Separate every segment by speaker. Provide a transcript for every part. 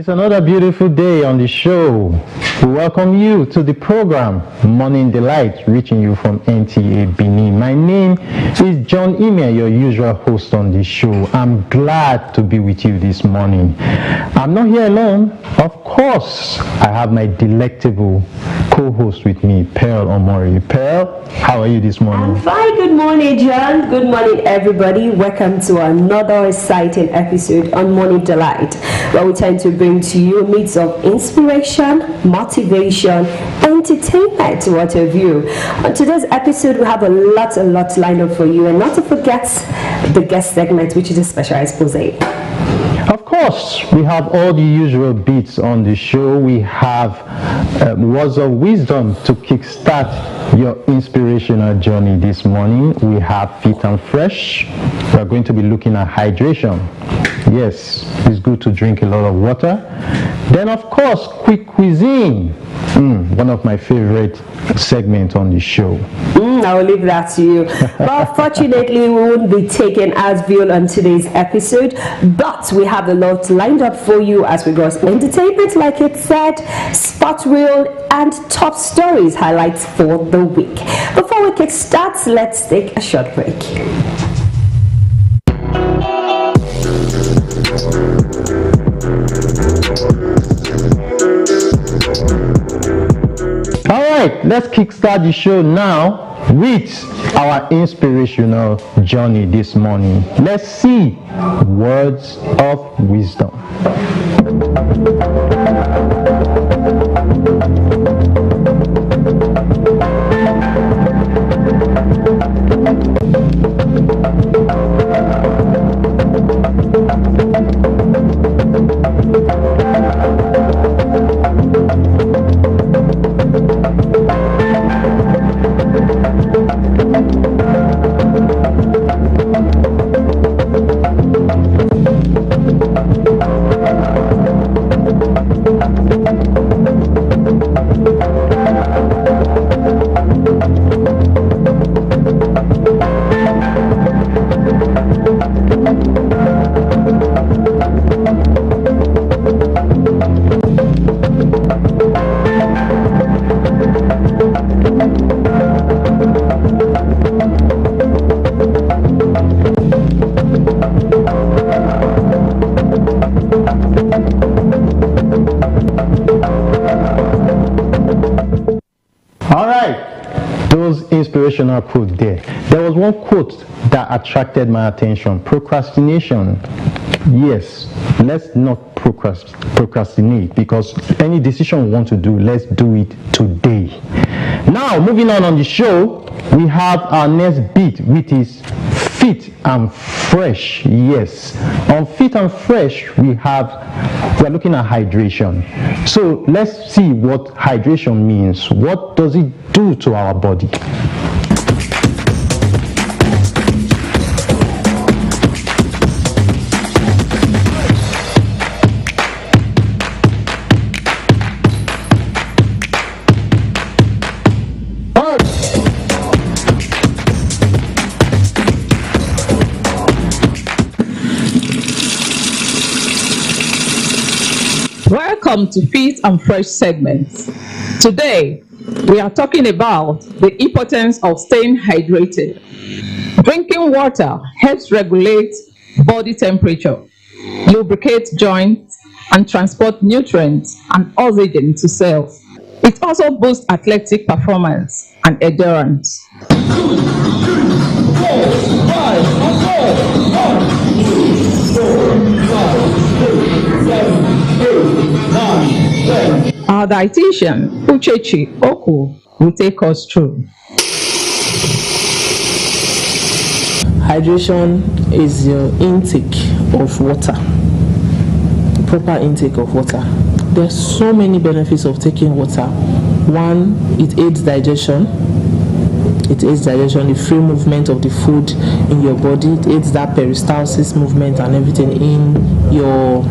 Speaker 1: another beautiful day on the show. We welcome you to the program Morning Delight, reaching you from NTA Benin. My name is John Ime, your usual host on the show. I'm glad to be with you this morning. I'm not here alone. Of course, I have my delectable co-host with me, Pearl Omori. Pearl, how are you this morning?
Speaker 2: I'm fine. Good morning, John. Good morning, everybody. Welcome to another exciting episode on Morning Delight, where we tend to bring to you a mix of inspiration, motivation, entertainment, what have you. On today's episode, we have a lot lined up for you, and not to forget the guest segment, which is a special expose.
Speaker 1: Of course, we have all the usual beats on the show. We have words of wisdom to kickstart your inspirational journey this morning. We have Fit and Fresh. We are going to be looking at hydration. Yes, it's good to drink a lot of water. Then, of course, Quick Cuisine. One of my favorite segments on the show.
Speaker 2: I will leave that to you. But fortunately, we won't be taking Advil on today's episode, but we have a lot lined up for you as regards entertainment, like it said, spot reel, and top stories highlights for the week. Before we kick start, let's take a short break.
Speaker 1: Alright, let's kickstart the show now with our inspirational journey this morning. Let's see words of wisdom. Inspirational quote there. There was one quote that attracted my attention. Procrastination. Yes, let's not procrastinate, because any decision we want to do, let's do it today. Now, moving on the show, we have our next beat, which is Fit and Fresh. Yes, on Fit and Fresh, we are looking at hydration. So let's see what hydration means. What does it do to our body?
Speaker 3: Welcome to Fit and Fresh segments. Today, we are talking about the importance of staying hydrated. Drinking water helps regulate body temperature, lubricate joints, and transport nutrients and oxygen to cells. It also boosts athletic performance and endurance. Our dietitian, Uchechi Oku, will take us through.
Speaker 4: Hydration is your intake of water, proper intake of water. There's so many benefits of taking water. One, it aids digestion. It aids digestion, the free movement of the food in your body. It aids that peristalsis movement and everything in your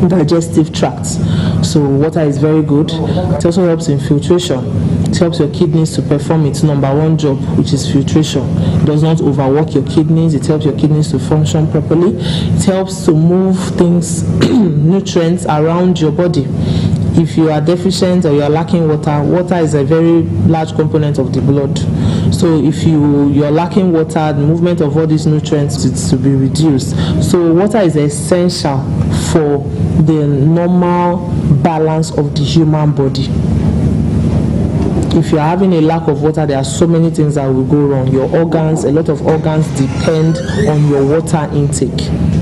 Speaker 4: digestive tract. So water is very good. It also helps in filtration. It helps your kidneys to perform its number one job, which is filtration. does not overwork your kidneys. It helps your kidneys to function properly. It helps to move things, nutrients around your body. If you are deficient or you are lacking water, water is a very large component of the blood. So if you're lacking water, the movement of all these nutrients is to be reduced. So water is essential for the normal balance of the human body. If you're having a lack of water, there are so many things that will go wrong. Your organs, a lot of organs depend on your water intake.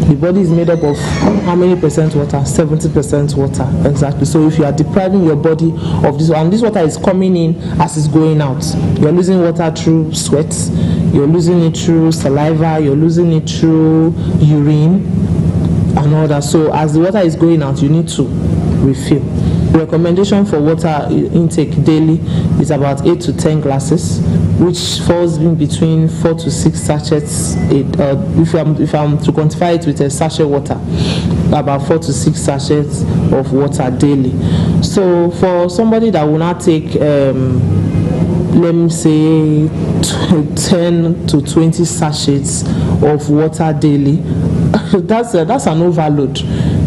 Speaker 4: The body is made up of how many percent water? 70% water, exactly. So if you are depriving your body of this, and this water is coming in as it's going out, you're losing water through sweat, you're losing it through saliva, you're losing it through urine and all that. So as the water is going out, you need to refill. Recommendation for water intake daily is about 8 to 10 glasses, which falls in between 4 to 6 sachets. If I'm to quantify it with a sachet water, about 4 to 6 sachets of water daily. So for somebody that will not take let me say 10 to 20 sachets of water daily, that's an overload.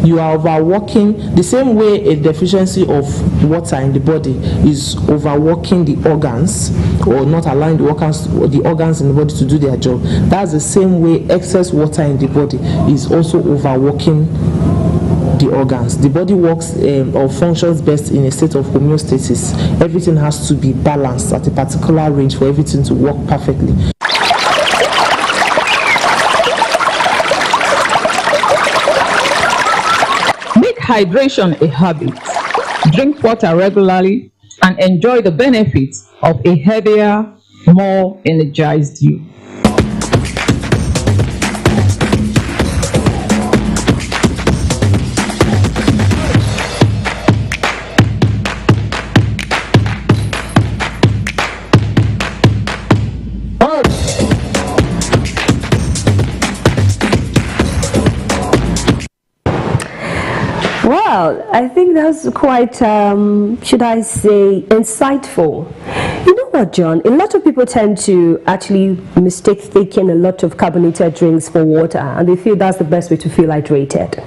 Speaker 4: You are overworking, the same way a deficiency of water in the body is overworking the organs, or not allowing the organs in the body to do their job. That's the same way excess water in the body is also overworking the organs. The body works or functions best in a state of homeostasis. Everything has to be balanced at a particular range for everything to work perfectly.
Speaker 3: Make hydration a habit. Drink water regularly and enjoy the benefits of a healthier, more energized you.
Speaker 2: Well, I think that's quite, should I say, insightful. You know what, John? A lot of people tend to actually mistake taking a lot of carbonated drinks for water, and they feel that's the best way to feel hydrated.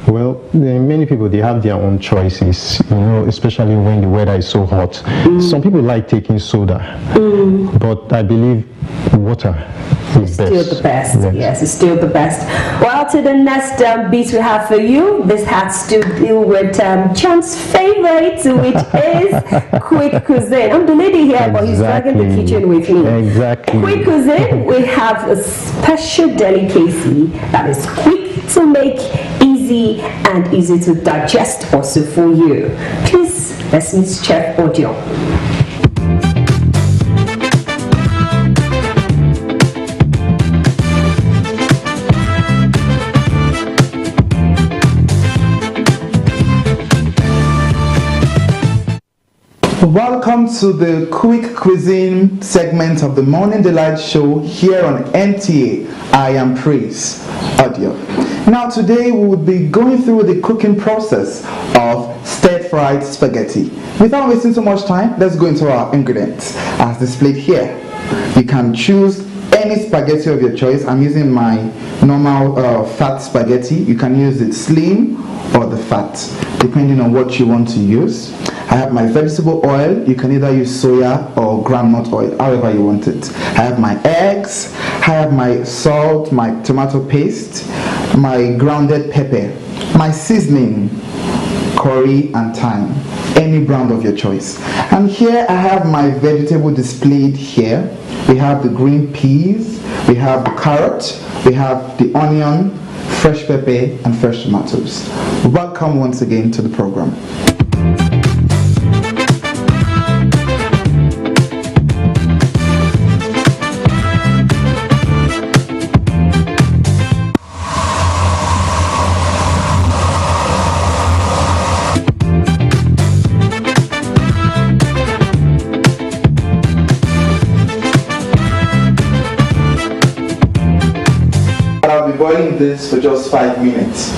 Speaker 1: Well, many people, they have their own choices, you know, especially when the weather is so hot. Some people like taking soda, but I believe water is
Speaker 2: Still the best. Yes, it's still the best. Well, to the next beat we have for you. This has to do with John's favorite, which is Quick Cuisine. I'm the lady here, but he's dragging the kitchen with me.
Speaker 1: Exactly.
Speaker 2: Quick Cuisine, we have a special delicacy that is quick to make, easy and easy to digest also for you. Please, let's meet Chef Audio.
Speaker 5: Welcome to the Quick Cuisine segment of the Morning Delight show here on NTA. I am Praise Audio. Now today we will be going through the cooking process of stir-fried spaghetti. Without wasting so much time, let's go into our ingredients as displayed here. You can choose any spaghetti of your choice. I'm using my normal fat spaghetti. You can use it slim or the fat, depending on what you want to use. I have my vegetable oil. You can either use soya or groundnut oil, however you want it. I have my eggs. I have my salt, my tomato paste, my grounded pepper, my seasoning, curry and thyme, any brand of your choice. And here I have my vegetable displayed here. We have the green peas, we have the carrot, we have the onion, fresh pepper and fresh tomatoes. Welcome once again to the program. I'll be boiling this for just 5 minutes.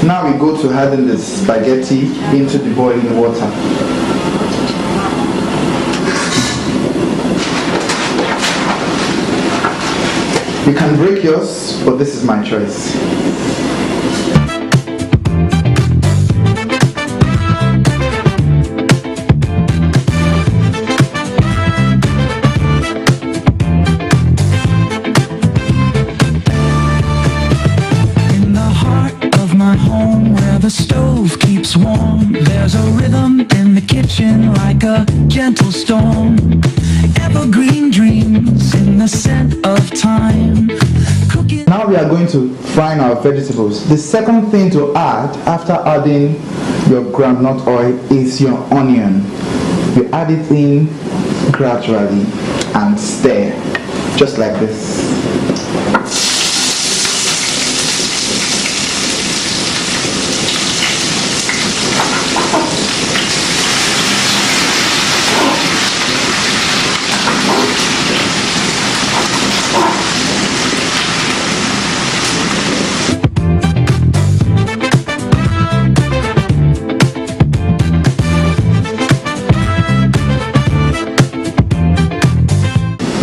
Speaker 5: Now we go to adding the spaghetti into the boiling water. You can break yours, but this is my choice.
Speaker 6: The stove keeps warm. There's a rhythm in the kitchen like a gentle storm. Evergreen dreams in the scent of time. Cooking.
Speaker 5: Now we are going to fry our vegetables. The second thing to add after adding your groundnut oil is your onion. You add it in gradually and stir, just like this.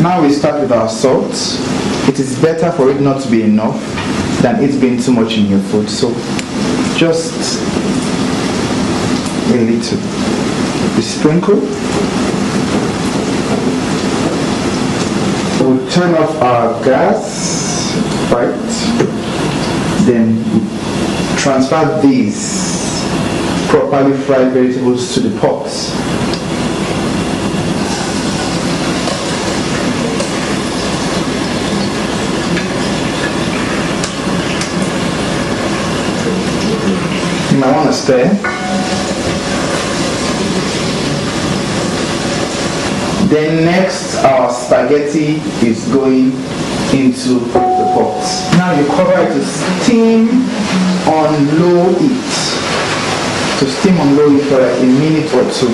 Speaker 5: Now we start with our salt. It is better for it not to be enough than it being too much in your food. So just a little. We sprinkle. We'll turn off our gas, right? Then transfer these properly fried vegetables to the pot. You might want to stir. Then next our spaghetti is going into the pot. Now you cover it to steam on low heat. To steam on low heat for like a minute or two.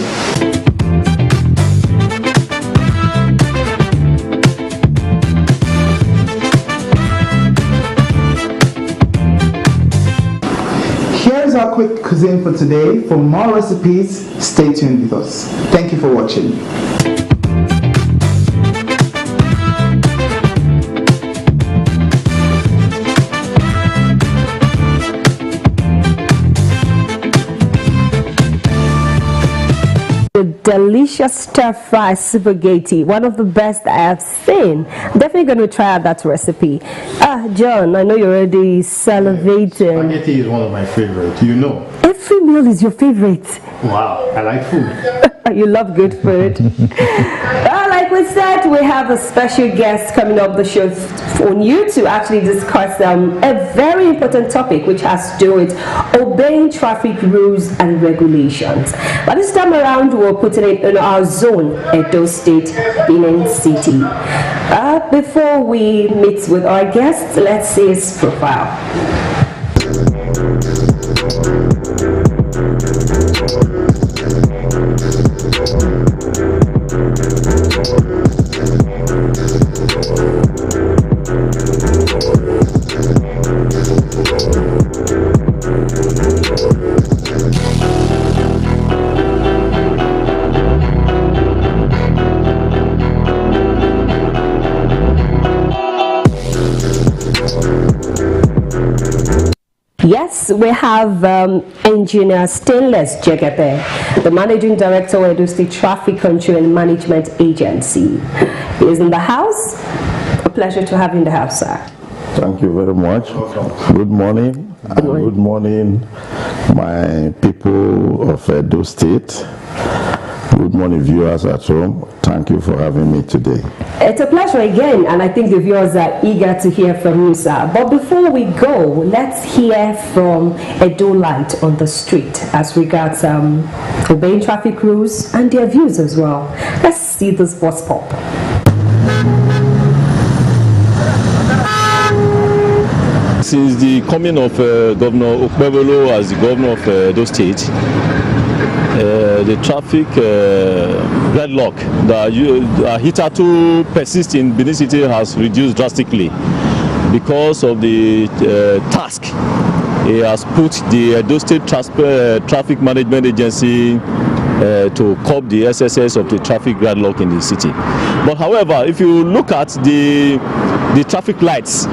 Speaker 5: Here's our quick cuisine for today. For more recipes, stay tuned with us. Thank you for watching.
Speaker 2: The delicious stir-fry spaghetti, one of the best I have seen. I'm definitely going to try out that recipe. John, I know you're already salivating.
Speaker 1: Spaghetti is one of my favorites, you know.
Speaker 2: Every meal is your favorite.
Speaker 1: Wow, I like food.
Speaker 2: You love good food. Like we said, we have a special guest coming up the show on you to actually discuss a very important topic which has to do with obeying traffic rules and regulations. But this time around, we're putting it in our zone, Edo State, Benin City. Before we meet with our guest, let's see his profile. Yes, we have Engineer Stainless Jegebe, the Managing Director of Edo State Traffic Control and Management Agency. He is in the house. A pleasure to have you in the house, sir.
Speaker 7: Thank you very much. Good morning. Good morning, my people of Edo State. Good morning, viewers at home. Thank you for having me today.
Speaker 2: It's a pleasure again, and I think the viewers are eager to hear from you, sir. But before we go, let's hear from Edo Light on the street as regards obeying traffic rules and their views as well. Let's see this bus pop.
Speaker 8: Since the coming of Governor Okpebholo as the governor of Edo State, the traffic gridlock that hitherto persists in Benin City has reduced drastically because of the task he has put the Edo State Traffic Management Agency to curb the SSS of the traffic gridlock in the city. But however, if you look at the the traffic lights.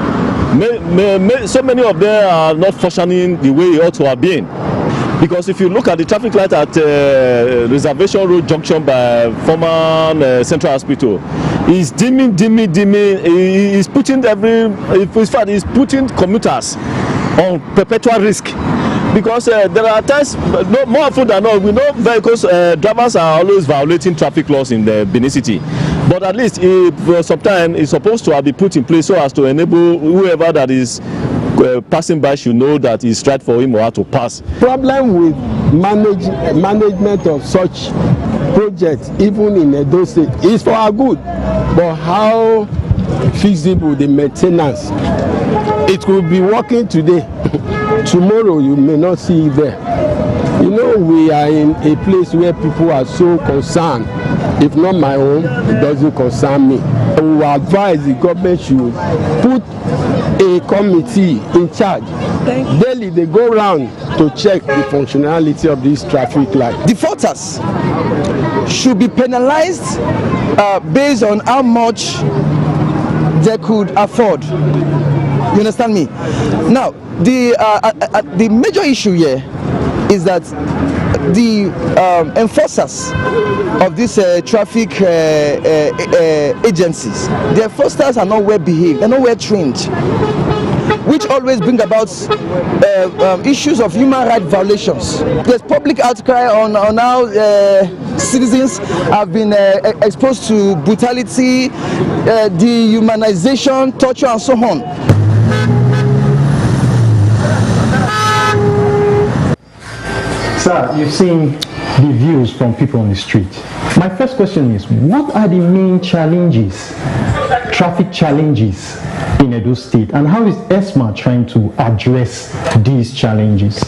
Speaker 8: So many of them are not functioning the way it ought to have been. Because if you look at the traffic light at Reservation Road Junction by former Central Hospital, it's dimming. He's putting he's putting commuters on perpetual risk. Because there are times, more often than not, we know vehicles, drivers are always violating traffic laws in the Benin City. But at least sometimes it's supposed to have been put in place so as to enable whoever that is passing by should know that it's right for him or her to pass.
Speaker 9: Problem with management of such projects, even in Edo State, is for our good. But how feasible the maintenance? It could be working today. Tomorrow you may not see it there. You know, we are in a place where people are so concerned. If not my own, it doesn't concern me. We advise the government should put a committee in charge. Daily they go around to check the functionality of this traffic light.
Speaker 10: Defaulters should be penalized based on how much they could afford. You understand me? Now, the major issue here is that the enforcers of these traffic agencies, the enforcers are not well behaved, they're not well trained, which always bring about issues of human rights violations. There's public outcry on how citizens have been exposed to brutality, dehumanization, torture, and so on.
Speaker 1: Sir, you've seen the views from people on the street. My first question is, what are the main challenges, traffic challenges in Edo State, and how is ESMA trying to address these challenges?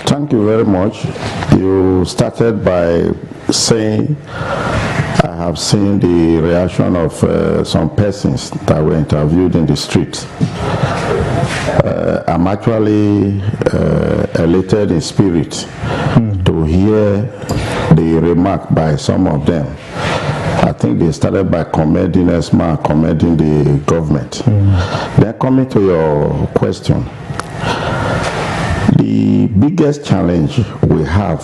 Speaker 7: Thank you very much. You started by saying I have seen the reaction of some persons that were interviewed in the street. I'm actually elated in spirit to hear the remark by some of them. I think they started by commending ESMA, commending the government. Then coming to your question, the biggest challenge we have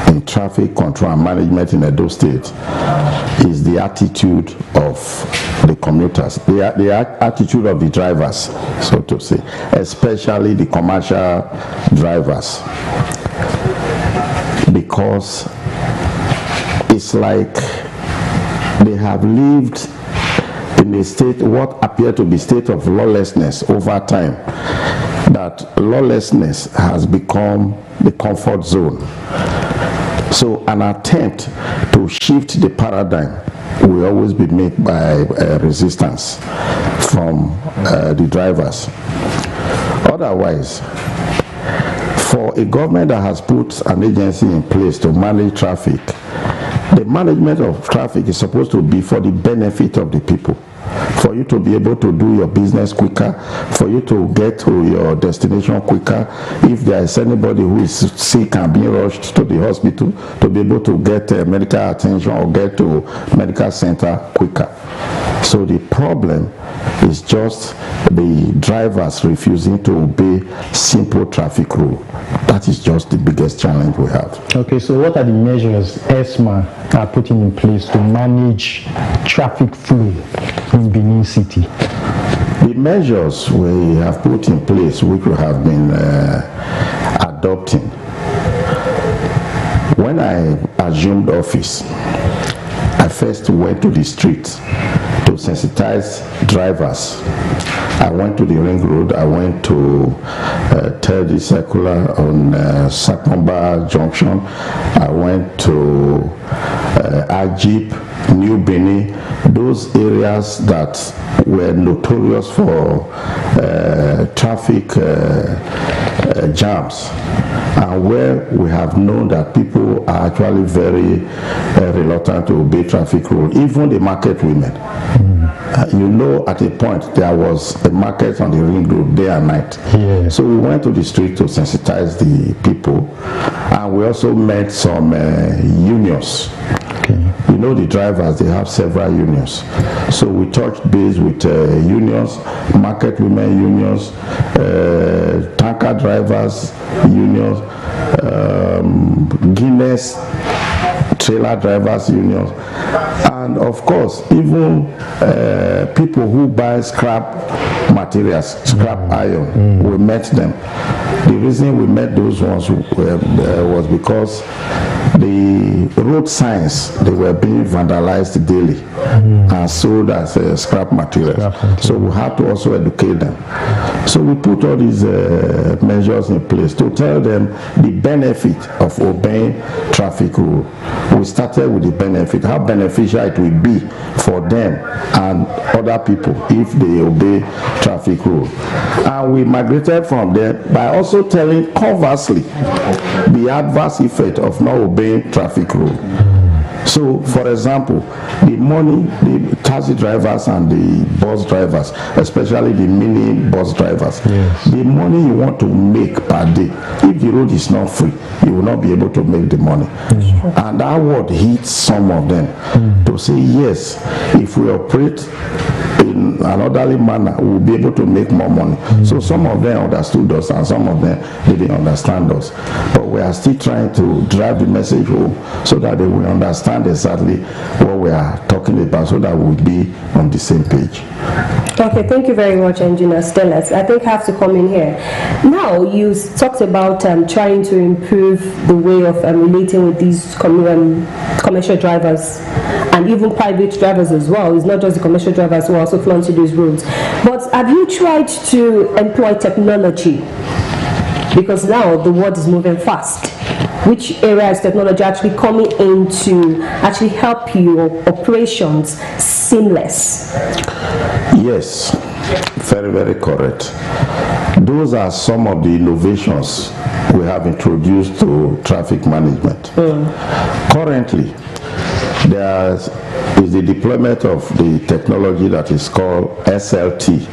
Speaker 7: in traffic control and management in Edo State is the attitude of the commuters, the attitude of the drivers, so to say, especially the commercial drivers, because it's like they have lived in a state, what appear to be state of lawlessness over time, that lawlessness has become the comfort zone. So an attempt to shift the paradigm will always be made by resistance from the drivers. Otherwise, for a government that has put an agency in place to manage traffic, the management of traffic is supposed to be for the benefit of the people, for you to be able to do your business quicker, for you to get to your destination quicker. If there is anybody who is sick and being rushed to the hospital, to be able to get medical attention or get to medical center quicker. So the problem is just the drivers refusing to obey simple traffic rule. That is just the biggest challenge we have.
Speaker 1: Okay, so what are the measures ESMA are putting in place to manage traffic flow in Benin City?
Speaker 7: The measures we have put in place, which we have been adopting. When I assumed office, I first went to the streets to sensitize drivers. I went to the Ring Road, I went to Teddy Circular on Sakomba Junction, I went to Ajib, New Benin, those areas that were notorious for traffic jams, and where we have known that people are actually very reluctant to obey traffic rules, even the market women. You know, at a point there was a market on the Ring Road day and night.
Speaker 1: Yeah.
Speaker 7: So we went to the street to sensitize the people, and we also met some unions.
Speaker 1: Okay.
Speaker 7: You the drivers, they have several unions. So we touched base with unions, market women unions, tanker drivers unions, Guinness trailer drivers unions, and of course even people who buy scrap materials, scrap iron. We met them. The reason we met those ones was because the road signs, they were being vandalized daily and sold as scrap materials. So we had to also educate them. So we put all these measures in place to tell them the benefit of obeying traffic rule. We started with the benefit, how beneficial it will be for them and other people if they obey traffic rule. And we migrated from there by also telling conversely the adverse effect of not obeying traffic rule. So, for example, the money the taxi drivers and the bus drivers, especially the mini bus drivers, the money you want to make per day, if the road is not free, you will not be able to make the money. And that word hits some of them to say, yes, if we operate in an orderly manner, we will be able to make more money. So some of them understood us and some of them didn't understand us. But we are still trying to drive the message home so that they will understand exactly what we are talking about, so that we'll be on the same page.
Speaker 2: Okay, thank you very much, Engineer Stellas. I think I have to come in here. Now, you talked about trying to improve the way of relating with these commercial drivers and even private drivers as well. It's not just the commercial drivers who also fly onto these roads. But have you tried to employ technology? Because now the world is moving fast. Which area is technology actually coming in to actually help your operations seamless?
Speaker 7: Yes, very, very correct. Those are some of the innovations we have introduced to traffic management. Currently, there is the deployment of the technology that is called SLT.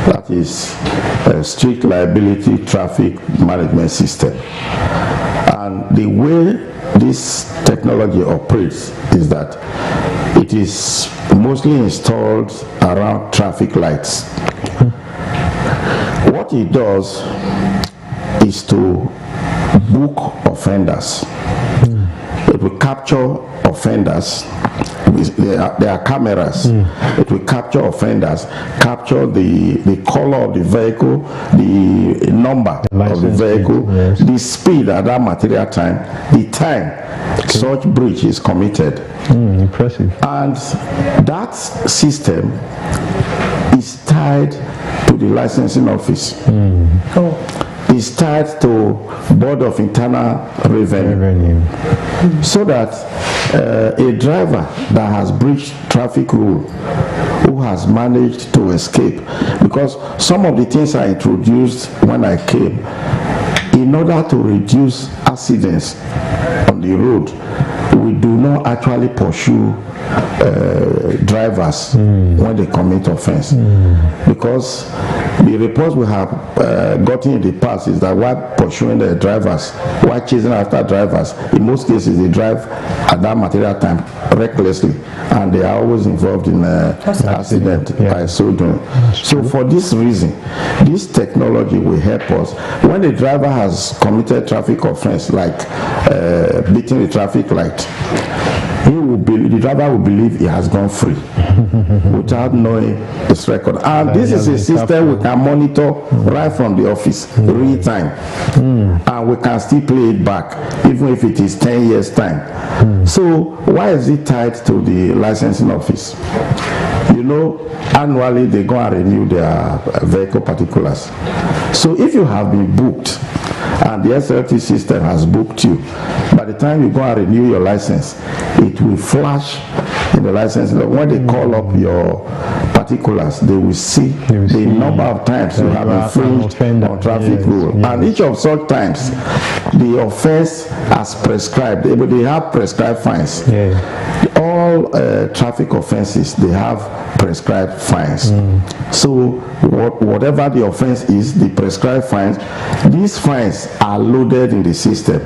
Speaker 7: That is a strict liability traffic management system. And the way this technology operates is that it is mostly installed around traffic lights. What it does is to book offenders. It will capture offenders. There are cameras. It will capture offenders, capture the color of the vehicle, the number of the vehicle, the speed at that material time, the time such breach is committed.
Speaker 1: Impressive.
Speaker 7: And that system is tied to the licensing office. Is tied to Board of Internal Revenue. So that a driver that has breached traffic rule, who has managed to escape, because some of the things I introduced when I came, in order to reduce accidents on the road, we do not actually pursue drivers when they commit offense, because the reports we have gotten in the past is that while pursuing the drivers, while chasing after drivers, in most cases they drive at that material time recklessly, and they are always involved in accident by so doing. So for this reason, this technology will help us when the driver has committed traffic offense, like beating the traffic light. The driver will believe he has gone free without knowing his record. And this is a system we can monitor right from the office, real time. And we can still play it back, even if it is 10 years time. So why is it tied to the licensing office? You know, annually they go and renew their vehicle particulars. So if you have been booked and the SLT system has booked you, by the time you go and renew your license, it will flash in the license. When they call up your particulars, they will see the number of times you have infringed on traffic rule. And each of such times, the offense as prescribed, they have prescribed fines. All traffic offenses, they have prescribed fines. So whatever the offense is, the prescribed fines, these fines are loaded in the system.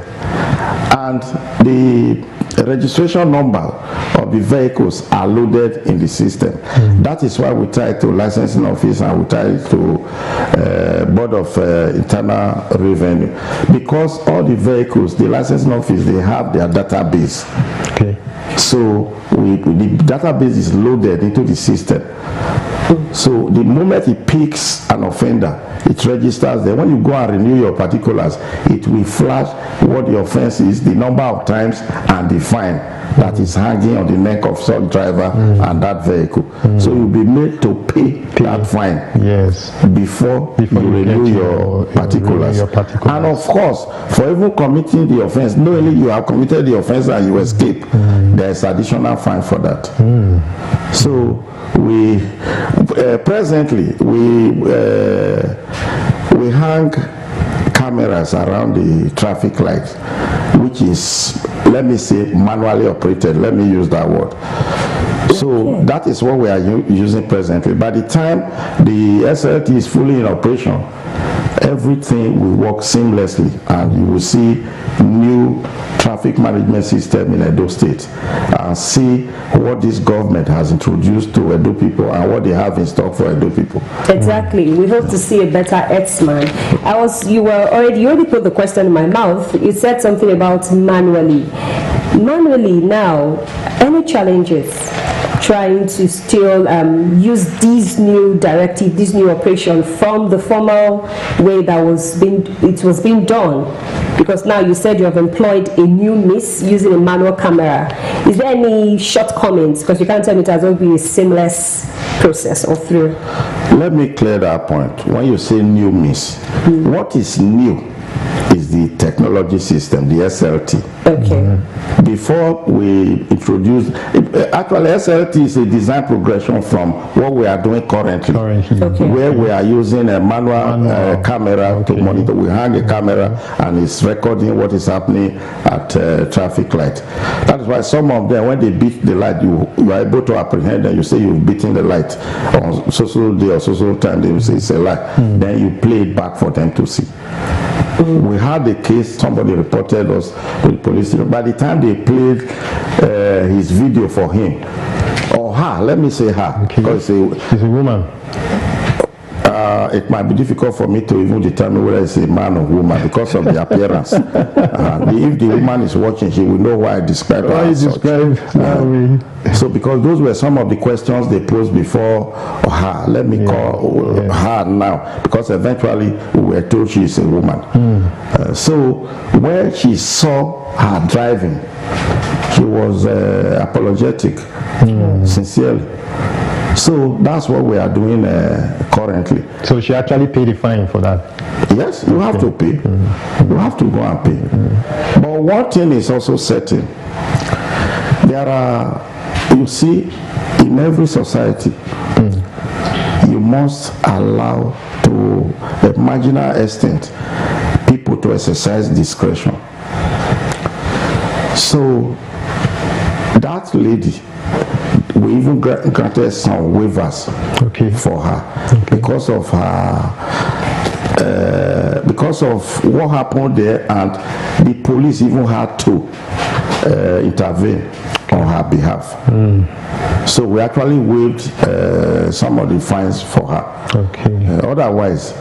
Speaker 7: And the registration number of the vehicles are loaded in the system. That is why we tie to licensing office and we tie to Board of Internal Revenue, because all the vehicles, the licensing office, they have their database.
Speaker 1: Okay.
Speaker 7: So the database is loaded into the system. So the moment it picks an offender, it registers there. When you go and renew your particulars, it will flash what the offense is, the number of times, and the fine that is hanging on the neck of some driver and that vehicle. So you'll be made to pay that fine.
Speaker 1: Yes.
Speaker 7: Before you renew your particulars. And of course, for even committing the offense, knowing you have committed the offense and you escape, there is additional fine for that. So we presently we hang cameras around the traffic lights, which is, let me say, manually operated. Let me use that word. So that is what we are using presently. By the time the SLT is fully in operation, everything will work seamlessly, and you will see new traffic management system in Edo State, and see what this government has introduced to Edo people and what they have in stock for Edo people.
Speaker 2: Exactly. We hope to see a better X-Man. You already put the question in my mouth. You said something about manually now. Any challenges trying to still use this new directive, this new operation from the formal way that it was being done? Because now you said you have employed a new MIS using a manual camera. Is there any shortcomings? Because you can't tell me it has not been a seamless process all through.
Speaker 7: Let me clear that point. When you say new MIS, what is new is the technology system, the SLT.
Speaker 2: Okay.
Speaker 7: Before we introduce, actually SLT is a design progression from what we are doing currently.
Speaker 2: Okay.
Speaker 7: Where we are using a manual camera to monitor. We hang a camera and it's recording what is happening at traffic light. That is why some of them, when they beat the light, you are able to apprehend them. You say you've beaten the light on so day or so time, they will say it's a lie. Then you play it back for them to see. We had a case, somebody reported us to the police. By the time they played his video for him, or her, let me say her, because
Speaker 1: it's a woman.
Speaker 7: It might be difficult for me to even determine whether it's a man or woman because of the appearance. If the woman is watching, she will know why I described her as such. So because those were some of the questions they posed before her. Let me call her now, because eventually we were told she is a woman. So when she saw her driving, she was apologetic, sincerely. So that's what we are doing currently.
Speaker 1: So she actually paid the fine for that?
Speaker 7: Yes, you have to pay. You have to go and pay. But one thing is also certain. There are, you see, in every society, you must allow to a marginal extent people to exercise discretion. So that lady, we even granted some waivers for her because of her because of what happened there, and the police even had to intervene on her behalf. So we actually waived some of the fines for her. Otherwise,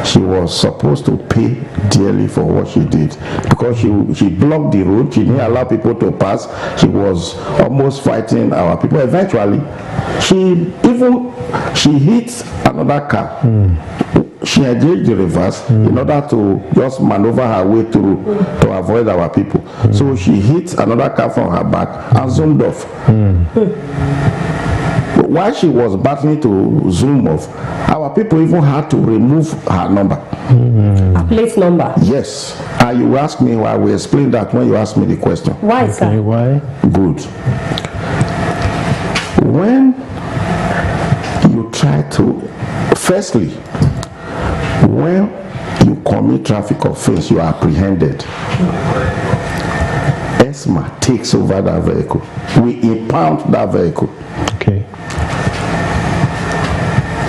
Speaker 7: she was supposed to pay dearly for what she did, because she blocked the road. She didn't allow people to pass. She was almost fighting our people. Eventually, she hit another car. She engaged the reverse in order to just maneuver her way through to avoid our people. So she hit another car from her back and zoomed off. While she was battling to zoom off, our people even had to remove her number.
Speaker 2: A plate number?
Speaker 7: Yes. And you ask me why. We explain that when you ask me the question.
Speaker 2: Why, sir?
Speaker 1: Why?
Speaker 7: Good. When you try to, firstly, when you commit traffic offense, you are apprehended. ESMA takes over that vehicle. We impound that vehicle.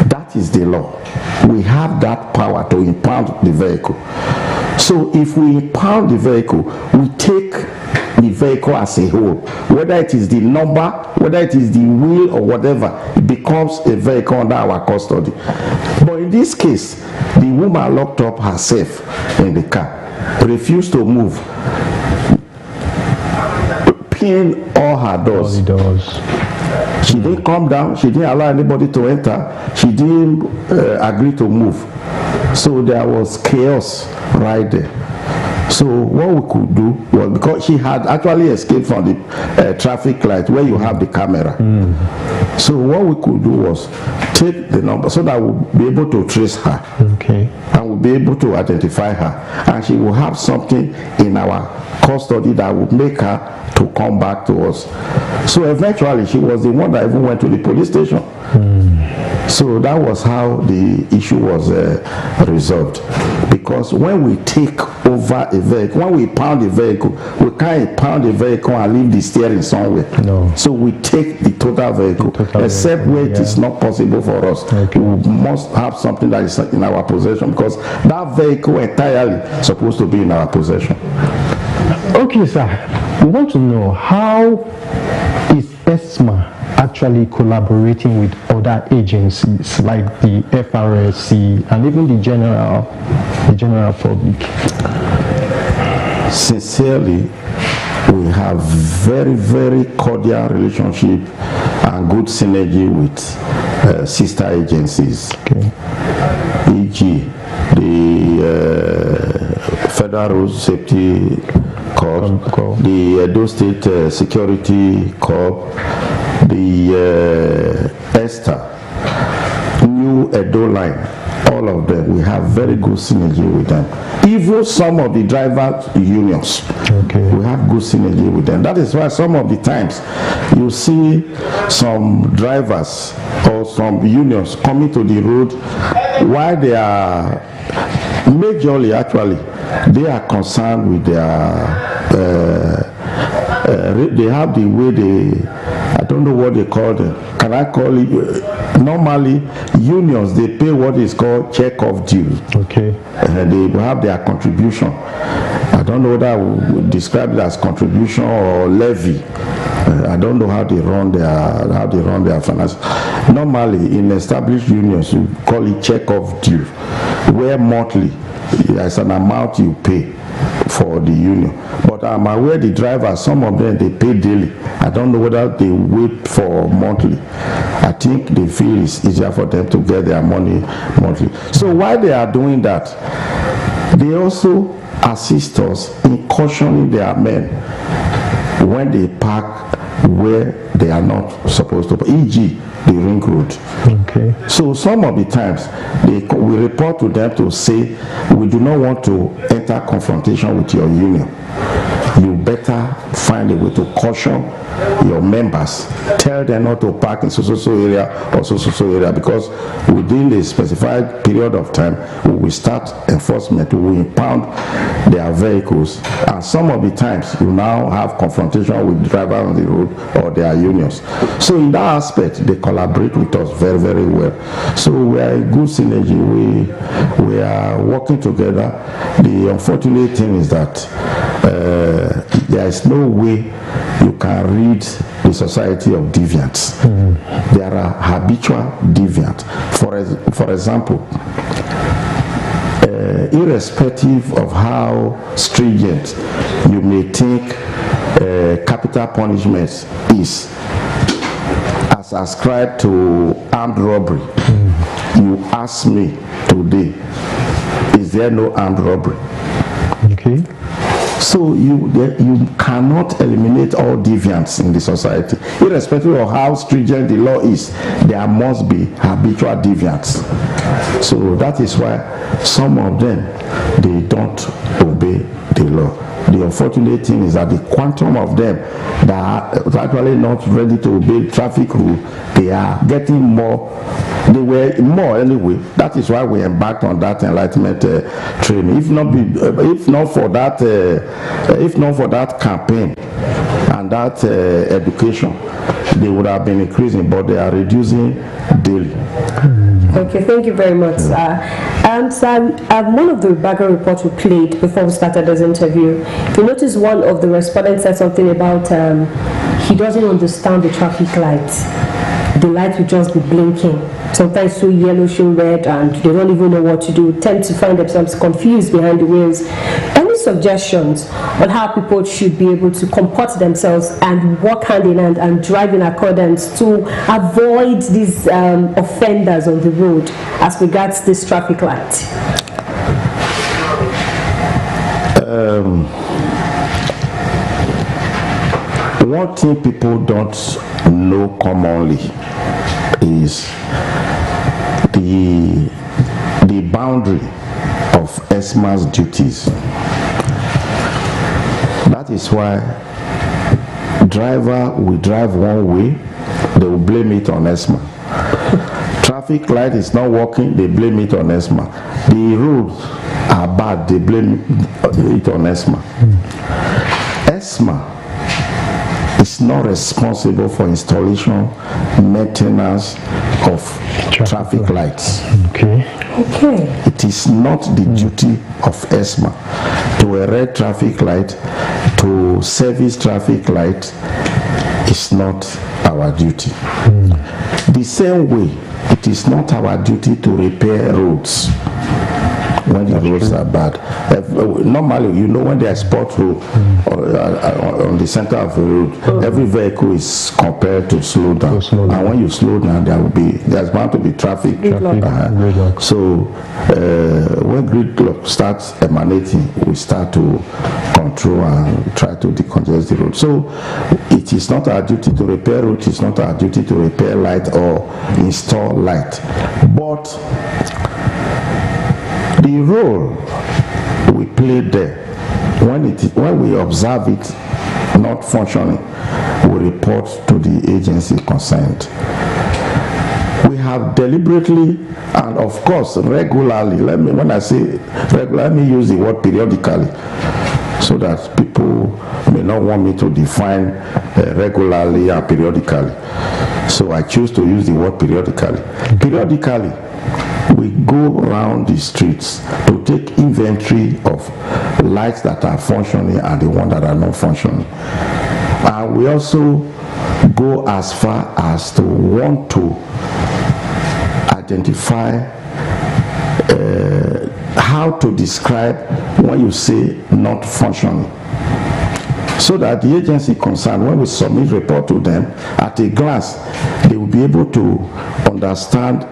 Speaker 7: That is the law. We have that power to impound the vehicle. So if we impound the vehicle, we take the vehicle as a whole. Whether it is the number, whether it is the wheel or whatever, it becomes a vehicle under our custody. But in this case, the woman locked up herself in the car, refused to move, pin all her doors.
Speaker 1: All the doors.
Speaker 7: She didn't come down, she didn't allow anybody to enter, she didn't agree to move. So there was chaos right there. So what we could do was, because she had actually escaped from the traffic light where you have the camera. So what we could do was take the number so that we'll be able to trace her.
Speaker 1: Okay.
Speaker 7: And we'll be able to identify her. And she will have something in our custody that would make her to come back to us. So eventually she was the one that even went to the police station. So that was how the issue was resolved. Because when we take over a vehicle, when we pound a vehicle, we can't pound a vehicle and leave the steering somewhere.
Speaker 1: No.
Speaker 7: So we take the total vehicle, except where it is not possible for us. Okay. We must have something that is in our possession, because that vehicle entirely is supposed to be in our possession.
Speaker 1: Okay, sir. We want to know, how is ESMA actually collaborating with other agencies like the FRSC and even the general public?
Speaker 7: Sincerely, we have very, very cordial relationship and good synergy with sister agencies.
Speaker 1: Okay.
Speaker 7: E.g., the Federal Road Safety Corps, the Edo State Security Corps, the ESTA, New Edo Line, all of them, we have very good synergy with them. Even some of the driver unions, we have good synergy with them. That is why some of the times you see some drivers or some unions coming to the road while they are majorly, actually, they are concerned with their they have the way they, I don't know what they call them. Can I call it? Normally, unions, they pay what is called check-off dues.
Speaker 1: Okay.
Speaker 7: They have their contribution. I don't know whether I would describe it as contribution or levy. I don't know how they run their finance. Normally, in established unions, you call it check-off due, where monthly there's an amount you pay for the union. But I'm aware the drivers, some of them, they pay daily. I don't know whether they wait for monthly. I think they feel it's easier for them to get their money monthly. So while they are doing that, they also assist us in cautioning their men when they park where they are not supposed to, e.g. the ring road.
Speaker 1: Okay.
Speaker 7: So some of the times we report to them to say, we do not want to enter confrontation with your union. You better find a way to caution your members. Tell them not to park in so area or so area, because within a specified period of time we will start enforcement, we will impound their vehicles, and some of the times you now have confrontation with drivers on the road or their unions. So in that aspect, they collaborate with us very, very well. So we are a good synergy. We are working together. The unfortunate thing is that there is no way you can read the society of deviants. There are habitual deviants. For example, irrespective of how stringent you may think capital punishment is, as ascribed to armed robbery, you ask me today, is there no armed robbery?
Speaker 1: Okay.
Speaker 7: So you cannot eliminate all deviants in the society. Irrespective of how stringent the law is, there must be habitual deviants. So that is why some of them, they don't obey the law. The unfortunate thing is that the quantum of them that are actually not ready to obey traffic rule, they are getting more. They were more anyway. That is why we embarked on that enlightenment training. If not for that campaign and that education, they would have been increasing, but they are reducing daily.
Speaker 2: Okay, thank you very much, sir. One of the background reports we played before we started this interview, you notice one of the respondents said something about he doesn't understand the traffic lights. The light will just be blinking. Sometimes show yellow, show red, and they don't even know what to do. Tend to find themselves confused behind the wheels. Any suggestions on how people should be able to comport themselves and work hand in hand and drive in accordance to avoid these offenders on the road as regards this traffic light?
Speaker 7: One thing people don't know commonly is the boundary of ESMA's duties. That is why driver will drive one way, they will blame it on ESMA. Traffic light is not working, they blame it on ESMA. The roads are bad, they blame it on ESMA. ESMA is not responsible for installation, maintenance of traffic lights.
Speaker 1: Okay.
Speaker 7: It is not the duty of ESMA to erect traffic light, to service traffic light. Is not our duty. The same way, it is not our duty to repair roads when the roads are bad. Normally, you know, when there is spot road on the center of the road, every vehicle is compelled to slow down. And when you slow down, there's bound to be traffic. So when gridlock starts emanating, we start to control and try to decongest the road. So it is not our duty to repair road. It's not our duty to repair light or install light. But the role we play there, when we observe it not functioning, we report to the agency concerned. We have deliberately and of course regularly, when I say regular, let me use the word periodically, so that people may not want me to define regularly or periodically. So I choose to use the word periodically. Periodically, we go around the streets to take inventory of lights that are functioning and the ones that are not functioning. And we also go as far as to want to identify how to describe when you say not functioning, so that the agency concerned, when we submit report to them, at a glance, they will be able to understand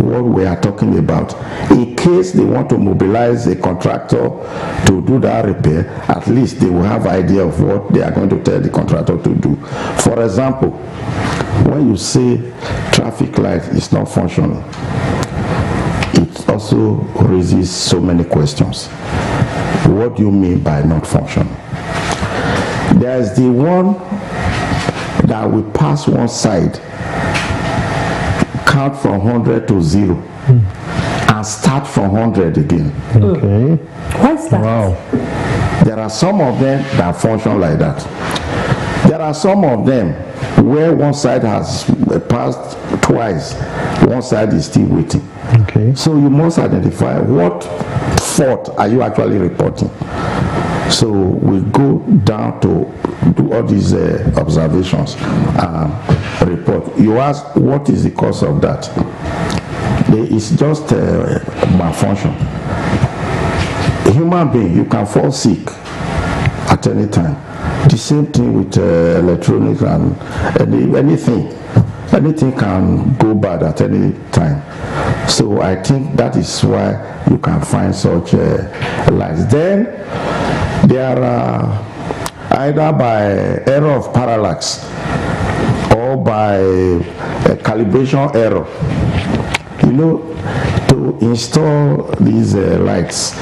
Speaker 7: what we are talking about. In case they want to mobilize a contractor to do that repair, at least they will have idea of what they are going to tell the contractor to do. For example, when you say traffic light is not functioning, it also raises so many questions. What do you mean by not functioning? There is the one that will pass one side, count from 100 to 0, and start from 100 again.
Speaker 1: Okay.
Speaker 2: What's that?
Speaker 1: Wow.
Speaker 7: There are some of them that function like that. There are some of them where one side has passed twice, one side is still waiting.
Speaker 1: Okay.
Speaker 7: So you must identify what fault are you actually reporting. So we go down to do all these observations and report. You ask, what is the cause of that? It's just malfunction. A human being, you can fall sick at any time. The same thing with electronics and anything. Anything can go bad at any time. So I think that is why you can find such lights. Then there are either by error of parallax or by a calibration error. You know, to install these lights,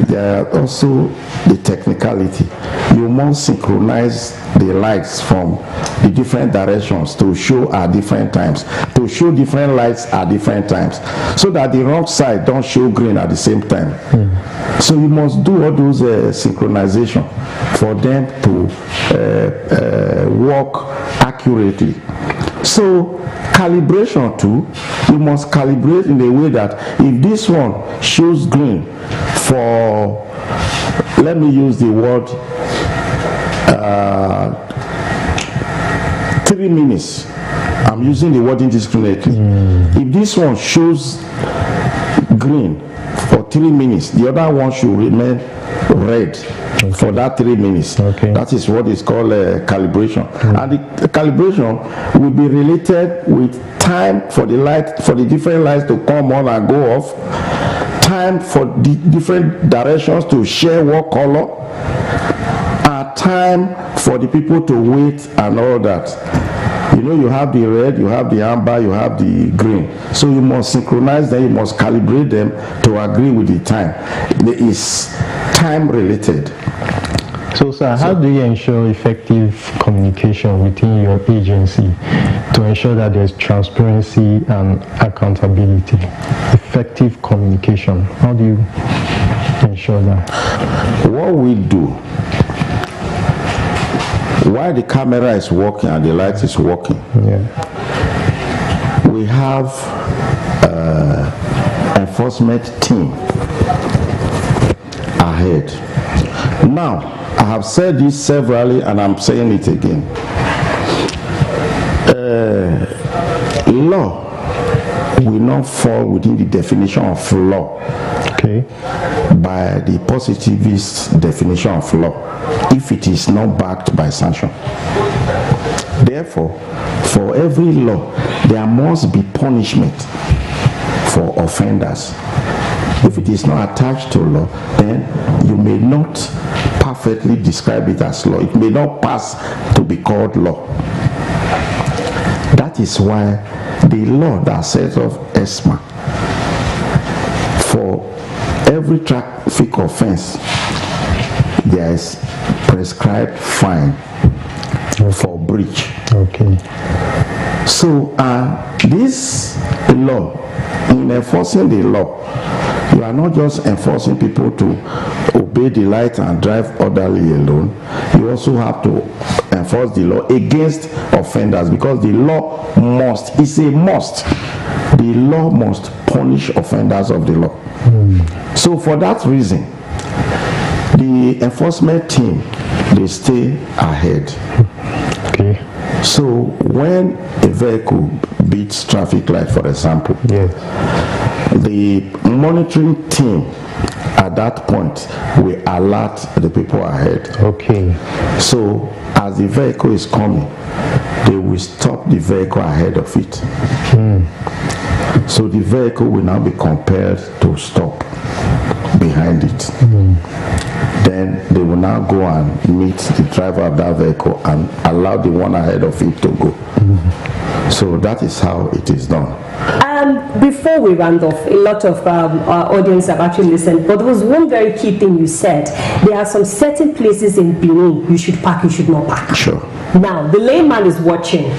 Speaker 7: there are also the technicality. You must synchronize the lights from the different directions to show at different times, to show different lights at different times, so that the wrong side don't show green at the same time. So you must do all those synchronization for them to work accurately. So calibration too, you must calibrate in a way that if this one shows green for, let me use the word, 3 minutes, I'm using the word indiscriminately. If this one shows green for 3 minutes, the other one should remain red for that 3 minutes. That is what is called calibration. And the calibration will be related with time for the light, for the different lights to come on and go off, time for the different directions to share what color, and time for the people to wait and all that. You know, you have the red, you have the amber, you have the green. So you must synchronize them, you must calibrate them to agree with the time. It is time related.
Speaker 1: So, sir, how do you ensure effective communication within your agency to ensure that there's transparency and accountability? Effective communication. How do you ensure that?
Speaker 7: What we do, while the camera is working and the light is working, we have enforcement team ahead. Now, I have said this severally and I'm saying it again. Law will not fall within the definition of law by the positivist definition of law if it is not backed by sanction. Therefore, for every law, there must be punishment for offenders. If it is not attached to law, then you may not perfectly describe it as law. It may not pass to be called law. That is why the law that sets off ESMA, for every traffic offense, there is prescribed fine for breach. So this law, in enforcing the law, you are not just enforcing people to obey the light and drive orderly alone. You also have to enforce the law against offenders, because the law must, it's a must. The law must punish offenders of the law. So for that reason, the enforcement team, they stay ahead. So when a vehicle beats traffic light, for example, the monitoring team at that point will alert the people ahead. So as the vehicle is coming, they will stop the vehicle ahead of it. So the vehicle will now be compelled to stop behind it. Then they will now go and meet the driver of that vehicle and allow the one ahead of it to go. So that is how it is done.
Speaker 2: Before we round off, a lot of our audience have actually listened, but there was one very key thing you said. There are some certain places in Benin you should park, you should not park. Now, the layman is watching.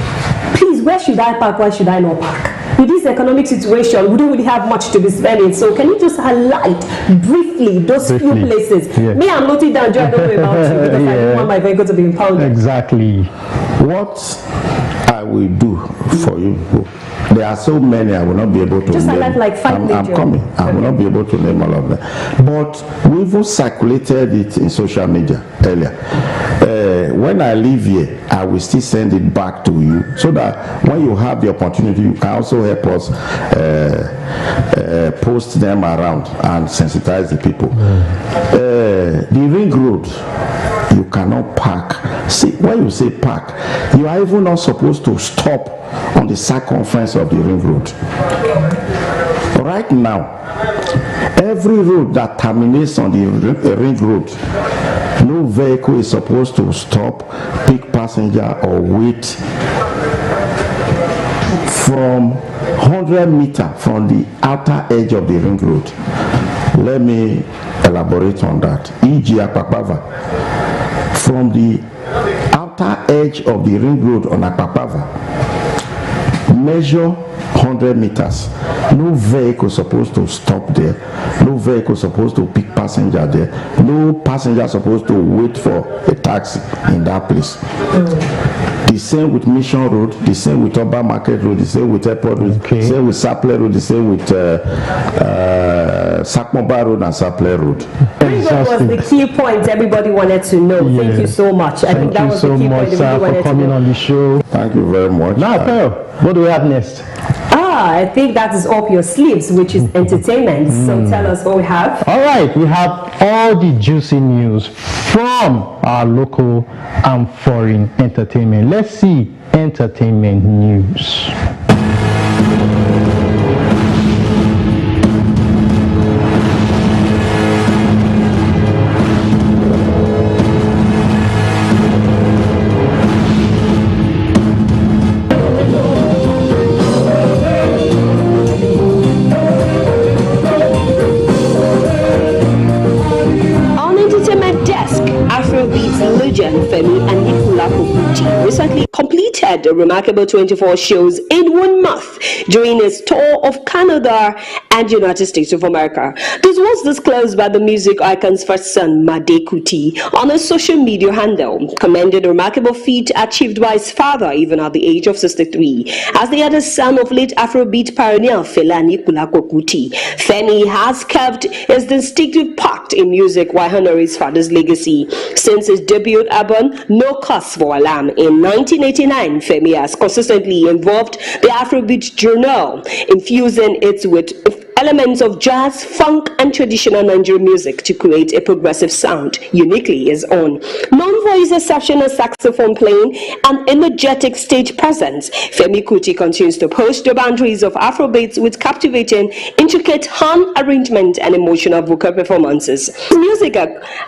Speaker 2: Please, where should I park, where should I not park? With this economic situation, we don't really have much to be spending. So can you just highlight briefly those few places? Me, I'm noting down, Joe, I don't know about you, because I don't want my vehicle to be impounded.
Speaker 7: What I will do for you, there are so many I will not be able to
Speaker 2: just
Speaker 7: name.
Speaker 2: Like 5
Speaker 7: I'm coming. I will not be able to name all of them. But we even circulated it in social media earlier. When I leave here, I will still send it back to you, so that when you have the opportunity, you can also help us post them around and sensitize the people. The ring road, you cannot park. See, when you say park, you are even not supposed to stop on the circumference of the ring road. Right now, every road that terminates on the ring road, no vehicle is supposed to stop, pick passenger, or wait from 100 meters from the outer edge of the ring road. Let me elaborate on that. E.g. Akpakpava, from the outer edge of the ring road on Akpakpava, measure 100 meters. No vehicle supposed to stop there. No vehicle supposed to pick passenger there. No passenger supposed to wait for a taxi in that place. The The same with Mission Road, the same with Urban Market Road, the same with Airport Road, the same with Sapler Road, the same with Sakmomba Road and Sapler Road.
Speaker 2: That was the key point everybody wanted to know.
Speaker 1: Yeah.
Speaker 2: Thank you so much. I think that was the key point everybody wanted to know.
Speaker 1: Thank you so much, sir, for coming on the show.
Speaker 7: Thank you very much.
Speaker 1: Now, Pearl, what do we have next?
Speaker 2: I think that is up your sleeves, which is entertainment. So tell us what we have.
Speaker 1: All right, we have all the juicy news from our local and foreign entertainment. Let's see entertainment news.
Speaker 2: Femi Anikulapo Kuti recently completed a remarkable 24 shows in 1 month during his tour of Canada and United States of America. This was disclosed by the music icon's first son, Made Kuti, on his social media handle, commending the remarkable feat achieved by his father even at the age of 63. As the other son of late Afrobeat pioneer Fela Anikulapo Kuti, Femi has kept his distinctive part in music while honoring his father's legacy. Since his debut album, No Cause for Alarm, in 1989, Femi has consistently involved the Afrobeat genre, infusing it with elements of jazz, funk, and traditional Nigerian music to create a progressive sound uniquely his own. Known for his exceptional saxophone playing and energetic stage presence, Femi Kuti continues to push the boundaries of Afrobeats with captivating, intricate horn arrangement and emotional vocal performances. His music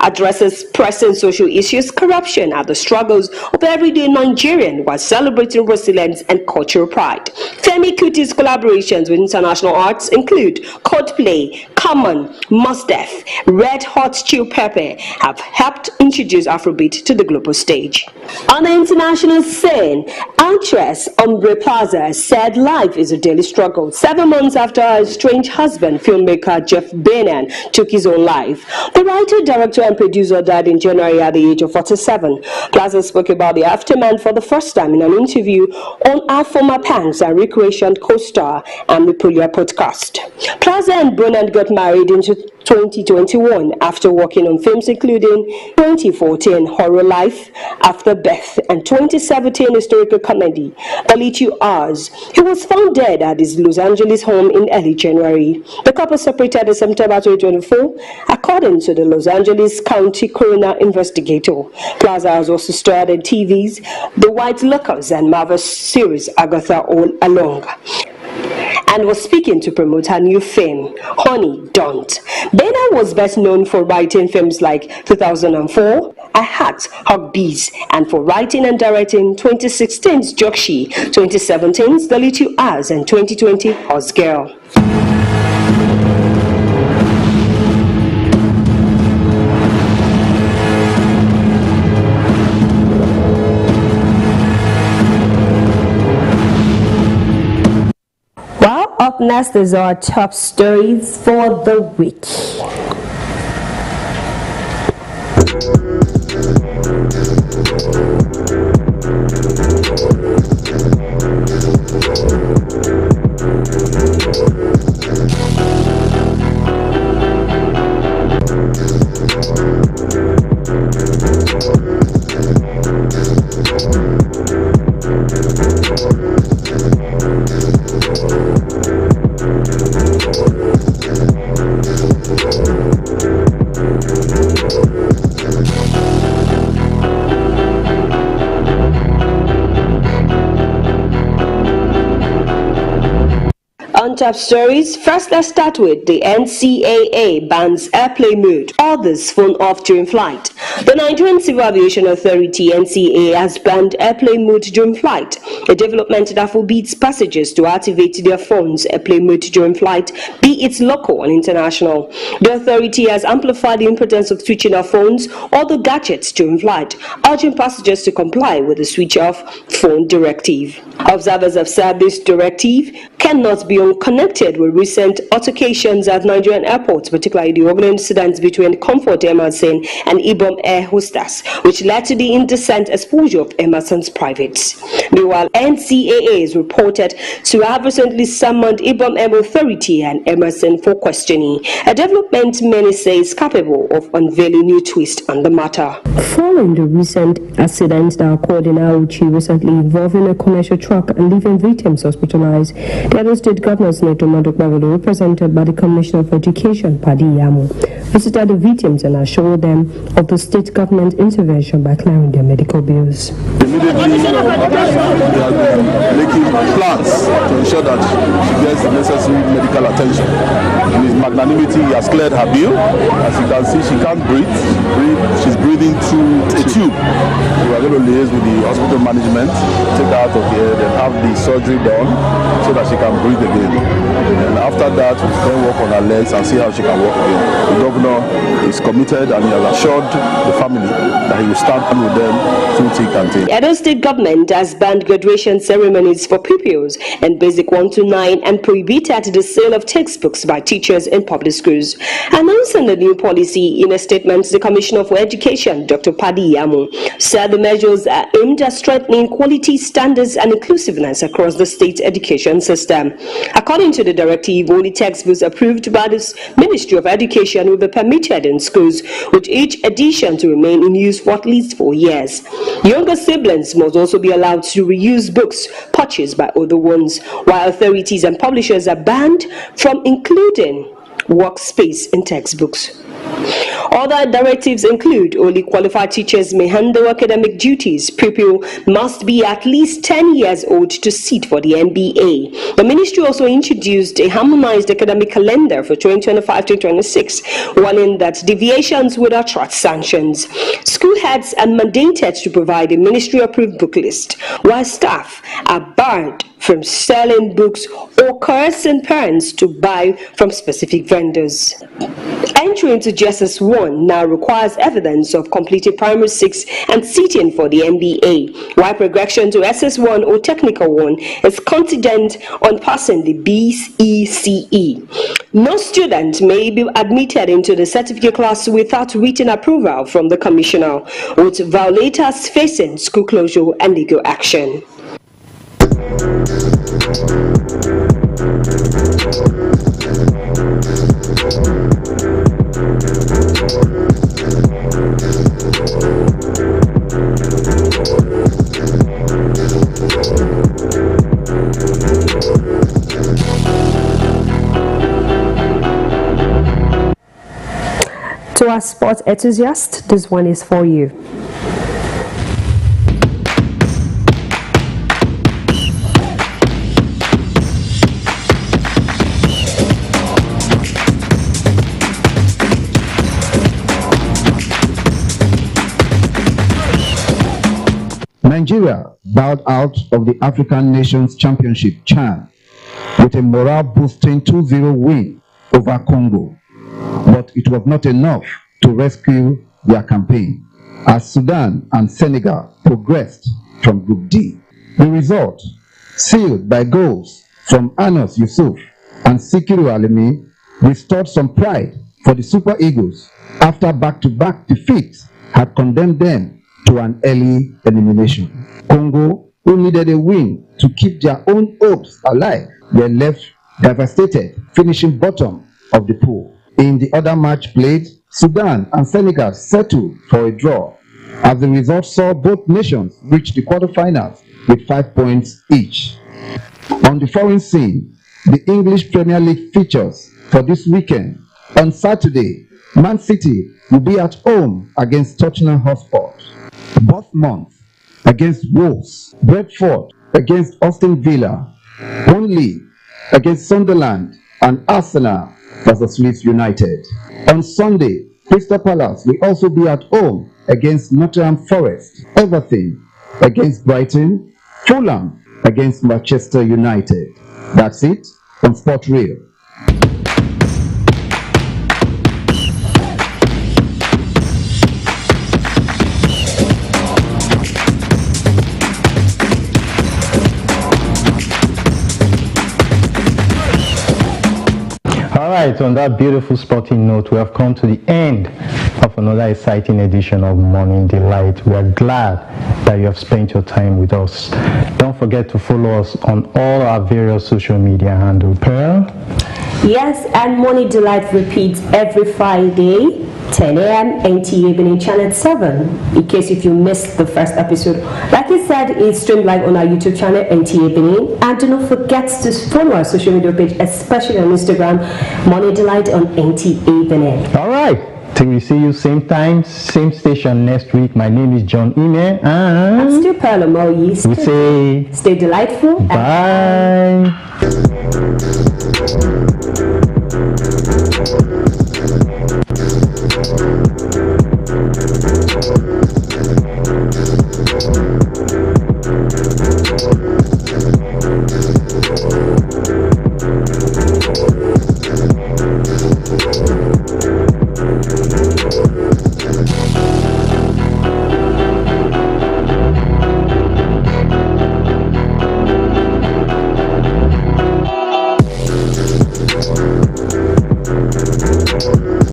Speaker 2: addresses pressing social issues, corruption, and the struggles of everyday Nigerian while celebrating resilience and cultural pride. Femi Kuti's collaborations with international arts include Coldplay, Common, Mos Def, Red Hot Chili Pepper have helped introduce Afrobeat to the global stage. On the international scene, actress Aubrey Plaza said life is a daily struggle 7 months after her estranged husband, filmmaker Jeff Benin, took his own life. The writer, director, and producer died in January at the age of 47. Plaza spoke about the aftermath for the first time in an interview on our former Pangs and Recreation co-star and Ripulia podcast. Plaza and Bernard got married in 2021 after working on films including 2014 Horror Life, After Beth, and 2017 historical comedy The Little Hours. He was found dead at his Los Angeles home in early January. The couple separated in September 2024, according to the Los Angeles County coroner investigator. Plaza has also starred in TV's The White Lookers and Marvel series Agatha All Along, and was speaking to promote her new film, Honey, Don't. Bena was best known for writing films like 2004, I Hat, Hug Bees, and for writing and directing 2016's Jokshi, 2017's The Little Hours, and 2020 Horse Girl. Up next is our top stories for the week. Top stories. First, let's start with the NCAA bans airplane mode. Others phone off during flight. The Nigerian Civil Aviation Authority (NCAA) has banned airplane mode during flight, a development that forbids passengers to activate their phones airplane mode during flight, be it local or international. The authority has amplified the importance of switching off phones or the gadgets during flight, urging passengers to comply with the switch off phone directive. Observers have said this directive cannot be connected with recent altercations at Nigerian airports, particularly the ugly incidents between Comfort Emerson and Ibom Air hostess, which led to the indecent exposure of Emerson's privates. Meanwhile, NCAA is reported to have recently summoned Ibom Air Authority and Emerson for questioning, a development many say is capable of unveiling new twist on the matter. Following the recent accident that occurred in Auchi recently involving a commercial truck and leaving victims hospitalized, the Edo State Governor Senator Madu Okpebholo, represented by the Commissioner of Education Padi Yamu, visited the victims and assured them of the state government intervention by clearing their medical bills.
Speaker 11: Immediately, they are making plans to ensure that she gets the necessary medical attention. In his magnanimity, he has cleared her bill. As you can see, she can't breathe. She's breathing through a tube. We are going to liaise with the hospital management, take her out of here, then have the surgery done so that she can breathe again. And after that, we can work on her legs and see how she can walk again. The governor is committed and he has assured the family that he will stand with them through thick and thin.
Speaker 2: The Edo State government has banned graduation ceremonies for pupils in Basic 1 to 9 and prohibited the sale of textbooks by teachers in public schools. Announcing the new policy in a statement, the Commissioner for Education, Dr. Padi Yamu, said the measures are aimed at strengthening quality standards and inclusiveness across the state education system. According to the directive, only textbooks approved by the Ministry of Education will be permitted in schools, with each edition to remain in use for at least 4 years. Younger siblings must also be allowed to reuse books purchased by older ones, while authorities and publishers are banned from including workspace in textbooks. Other directives include only qualified teachers may handle academic duties. Pupil must be at least 10 years old to sit for the MBA. The ministry also introduced a harmonized academic calendar for 2025-2026, warning that deviations would attract sanctions. School heads are mandated to provide a ministry-approved book list, while staff are barred from selling books or coercing parents to buy from specific vendors. Entry into JSS1 now requires evidence of completing primary 6 and sitting for the MBA, while progression to SS1 or Technical 1 is contingent on passing the BECE. No student may be admitted into the certificate class without written approval from the commissioner, with violators facing school closure and legal action. To our sports enthusiasts, this one is for you.
Speaker 12: Nigeria bowed out of the African Nations Championship (CHAN) with a morale-boosting 2-0 win over Congo, but it was not enough to rescue their campaign as Sudan and Senegal progressed from Group D. The result, sealed by goals from Anos Yusuf and Sikiru Alimi, restored some pride for the Super Eagles after back-to-back defeats had condemned them to an early elimination. Congo, who needed a win to keep their own hopes alive, were left devastated, finishing bottom of the pool. In the other match played, Sudan and Senegal settled for a draw, as the result saw both nations reach the quarterfinals with 5 points each. On the foreign scene, the English Premier League features for this weekend. On Saturday, Man City will be at home against Tottenham Hotspur, Bournemouth against Wolves, Brentford against Aston Villa, Burnley against Sunderland, and Arsenal versus Leeds United. On Sunday, Crystal Palace will also be at home against Nottingham Forest, Everton against Brighton, Fulham against Manchester United. That's it on Sport Real.
Speaker 1: All right, on that beautiful sporting note, we have come to the end of another exciting edition of Morning Delight. We are glad that you have spent your time with us. Don't forget to follow us on all our various social media handles. Pearl?
Speaker 2: Yes, and Morning Delight repeats every Friday, 10 a.m. NTA Benin Channel 7. In case if you missed the first episode, like I said, it's streamed live on our YouTube channel, NTA Benin. And do not forget to follow our social media page, especially on Instagram, Morning Delight on NTA Benin.
Speaker 1: All right. Till we see you same time, same station next week. My name is John Ime, and
Speaker 2: I'm still Pearl Omoyi.
Speaker 1: We say
Speaker 2: stay delightful.
Speaker 1: Bye.
Speaker 6: And